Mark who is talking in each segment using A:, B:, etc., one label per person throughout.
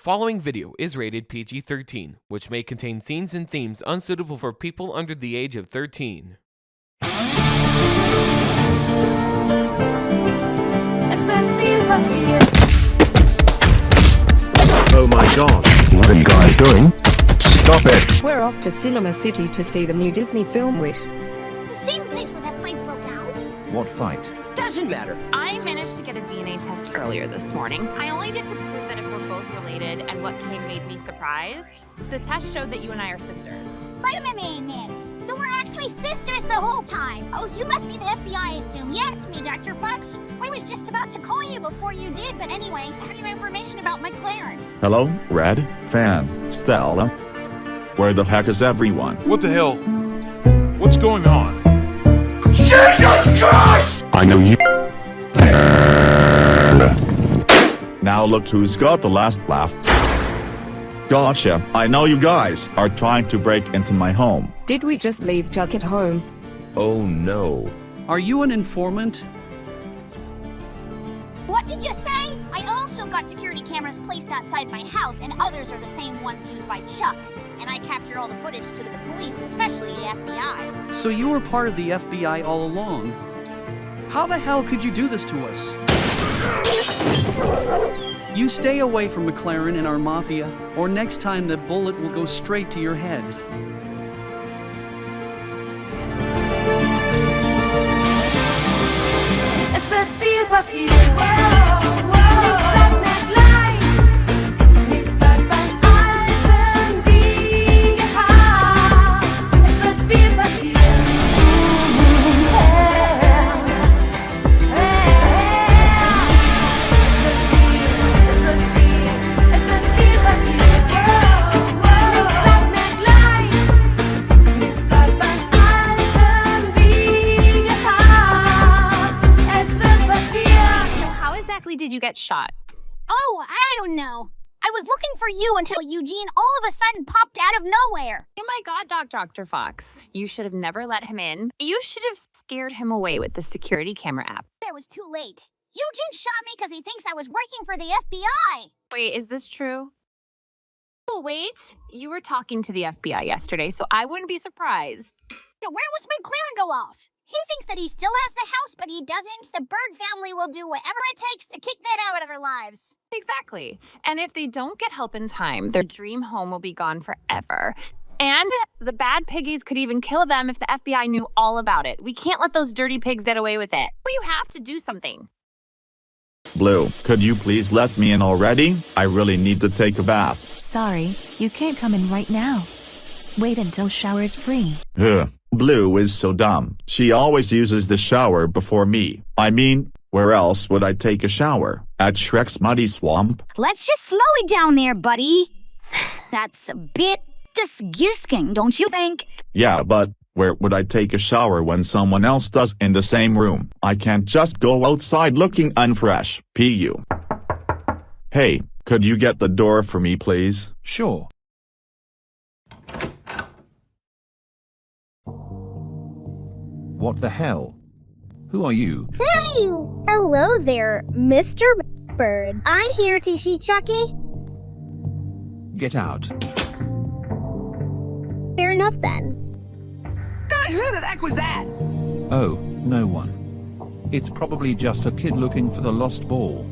A: following video is rated PG-13, which may contain scenes and themes unsuitable for people under the age of 13.
B: Oh my god. What are you guys doing? Stop it!
C: We're off to Cinema City to see the new Disney film Wish.
D: The same place where that fight broke out?
B: What fight?
E: Doesn't matter.
F: I managed to get a DNA test earlier this morning. I only did to prove that if we're both related, and what made me surprised, the test showed that you and I are sisters.
D: Wait a minute. So we're actually sisters the whole time. Oh, you must be the FBI, I assume. Yeah, it's me, Dr. Fox. I was just about to call you before you did, but anyway, I have your information about McLaren.
G: Hello, Red, Fan, Stella. Where the heck is everyone?
H: What the hell? What's going on?
G: Jesus Christ! I know you. Now look who's got the last laugh. Gotcha. I know you guys are trying to break into my home.
C: Did we just leave Chuck at home?
I: Oh no.
E: Are you an informant?
D: What did you say? I also got security cameras placed outside my house, and others are the same ones used by Chuck. And I captured all the footage to the police, especially the FBI.
E: So you were part of the FBI all along? How the hell could you do this to us? You stay away from McLaren and our mafia, or next time that bullet will go straight to your head.
J: Es wird viel passieren. Nichts bleibt mehr gleich. Nichts bleibt beim Alten wie gehabt. Es wird viel passieren. Es wird viel passieren. Nichts bleibt mehr gleich. Nichts bleibt beim Alten wie gehabt. Es wird passieren.
F: So how exactly did you get shot?
D: Oh, I don't know. I was looking for you until Eugene all of a sudden popped out of nowhere.
F: Oh my god, Dr. Fox. You should have never let him in. You should have scared him away with the security camera app.
D: It was too late. Eugene shot me because he thinks I was working for the FBI.
F: Wait, is this true? Oh, wait. You were talking to the FBI yesterday, so I wouldn't be surprised.
D: So where was McLaren go off? He thinks that he still has the house, but he doesn't. The Bird family will do whatever it takes to kick that out of their lives.
F: Exactly. And if they don't get help in time, their dream home will be gone forever. And the bad piggies could even kill them if the FBI knew all about it. We can't let those dirty pigs get away with it. You have to do something.
G: Blue, could you please let me in already? I really need to take a bath.
K: Sorry, you can't come in right now. Wait until shower's free.
G: Ugh. Blue is so dumb. She always uses the shower before me. I mean, where else would I take a shower? At Shrek's muddy swamp?
L: Let's just slow it down there, buddy. That's a bit disgusting, don't you think?
G: Yeah, but where would I take a shower when someone else does in the same room? I can't just go outside looking unfresh. Pu. Hey, could you get the door for me, please?
B: Sure. What the hell? Who are you?
D: Hey! Hello there, Mr. Bird. I'm here to see Chucky.
B: Get out.
D: Fair enough then.
E: God, who the heck was that?
B: Oh, no one. It's probably just a kid looking for the lost ball.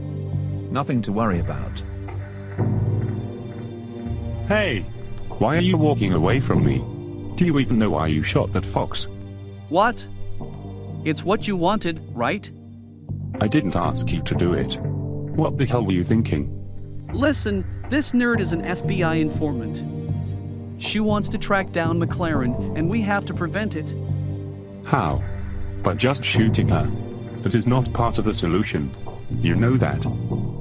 B: Nothing to worry about.
M: Hey! Why are you walking away from me? Do you even know why you shot that fox?
E: What? It's what you wanted, right?
M: I didn't ask you to do it. What the hell were you thinking?
E: Listen, this nerd is an FBI informant. She wants to track down McLaren, and we have to prevent it.
M: How? By just shooting her. That is not part of the solution. You know that.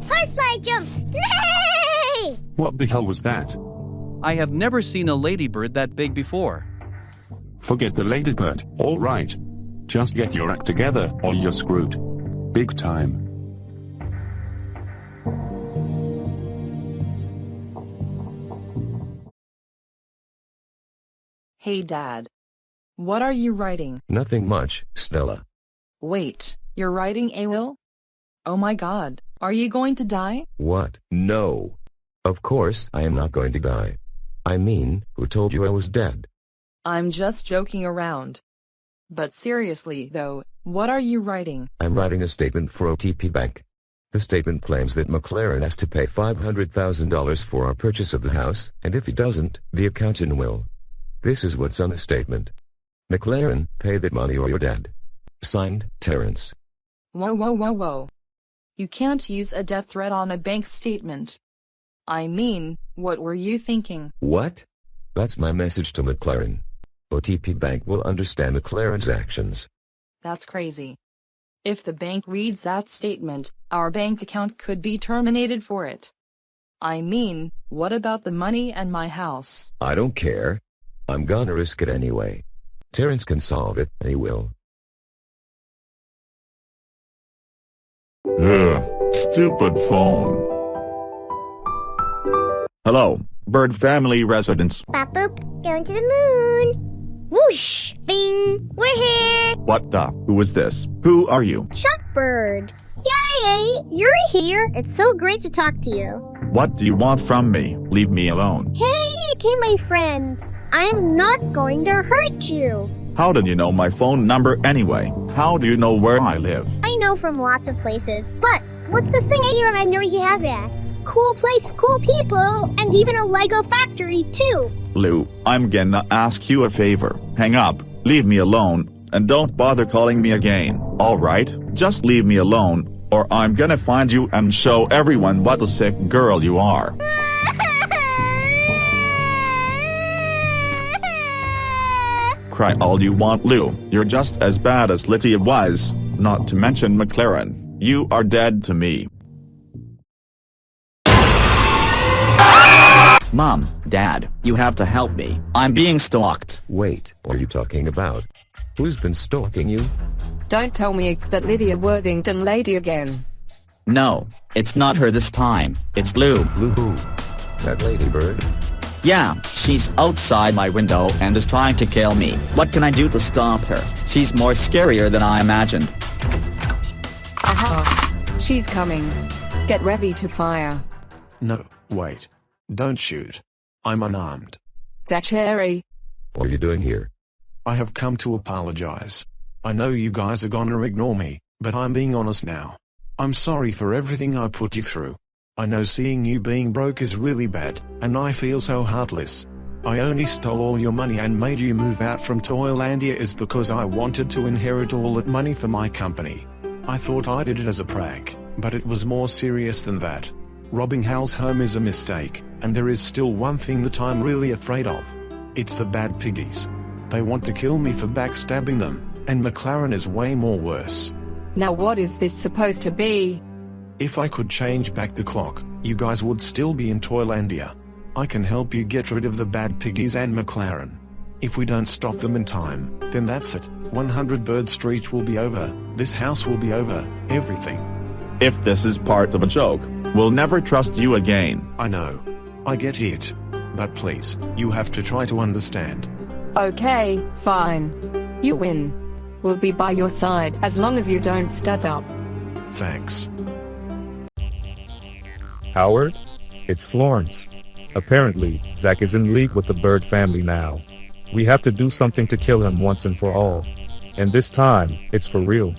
D: First slide jump! Nay!
M: What the hell was that?
E: I have never seen a ladybird that big before.
M: Forget the ladybird, alright. Just get your act together or you're screwed. Big time.
N: Hey Dad. What are you writing?
I: Nothing much, Stella.
N: Wait, you're writing a will? Oh my god, are you going to die?
I: What? No. Of course I am not going to die. I mean, who told you I was dead?
N: I'm just joking around. But seriously though, what are you writing?
I: I'm writing a statement for OTP Bank. The statement claims that McLaren has to pay $500,000 for our purchase of the house, and if he doesn't, the accountant will. This is what's on the statement. McLaren, pay that money or you're dead. Signed, Terrence.
N: Whoa whoa whoa whoa. You can't use a death threat on a bank statement. I mean, what were you thinking?
I: What? That's my message to McLaren. OTP Bank will understand McLaren's actions.
N: That's crazy. If the bank reads that statement, our bank account could be terminated for it. I mean, what about the money and my house?
I: I don't care. I'm gonna risk it anyway. Terrence can solve it, and he will.
G: Ugh, stupid phone. Hello, bird family residents.
D: Bop boop, going to the moon. Whoosh, bing, we're here.
G: What the? Who is this? Who are you?
D: Chuckbird. Yay, you're here. It's so great to talk to you.
G: What do you want from me? Leave me alone.
D: Hey, my friend. I'm not going to hurt you.
G: How did you know my phone number anyway? How do you know where I live?
D: I know from lots of places, but what's this thing I hear America has at? Cool place, cool people, and even a Lego factory too.
G: Lou, I'm gonna ask you a favor. Hang up, leave me alone, and don't bother calling me again, alright? Just leave me alone, or I'm gonna find you and show everyone what a sick girl you are. Cry all you want, Lou. You're just as bad as Lydia was, not to mention McLaren. You are dead to me.
O: Mom, Dad, you have to help me. I'm being stalked.
I: Wait, what are you talking about? Who's been stalking you?
C: Don't tell me it's that Lydia Worthington lady again.
O: No, it's not her this time. It's Lou.
I: Lou who? That Ladybird?
O: Yeah, she's outside my window and is trying to kill me. What can I do to stop her? She's more scarier than I imagined.
C: Aha. She's coming. Get ready to fire.
P: No, wait. Don't shoot. I'm unarmed.
C: Zachary.
I: What are you doing here?
P: I have come to apologize. I know you guys are gonna ignore me, but I'm being honest now. I'm sorry for everything I put you through. I know seeing you being broke is really bad, and I feel so heartless. I only stole all your money and made you move out from Toylandia is because I wanted to inherit all that money for my company. I thought I did it as a prank, but it was more serious than that. Robbing Hal's home is a mistake, and there is still one thing that I'm really afraid of. It's the bad piggies. They want to kill me for backstabbing them, and McLaren is way more worse.
C: Now what is this supposed to be?
P: If I could change back the clock, you guys would still be in Toylandia. I can help you get rid of the bad piggies and McLaren. If we don't stop them in time, then that's it. 100 Bird Street will be over, this house will be over, everything.
G: If this is part of a joke, we'll never trust you again.
P: I know. I get it. But please, you have to try to understand.
C: Okay, fine. You win. We'll be by your side as long as you don't stud up.
P: Thanks.
Q: Howard? It's Florence. Apparently, Zach is in league with the Bird family now. We have to do something to kill him once and for all. And this time, it's for real.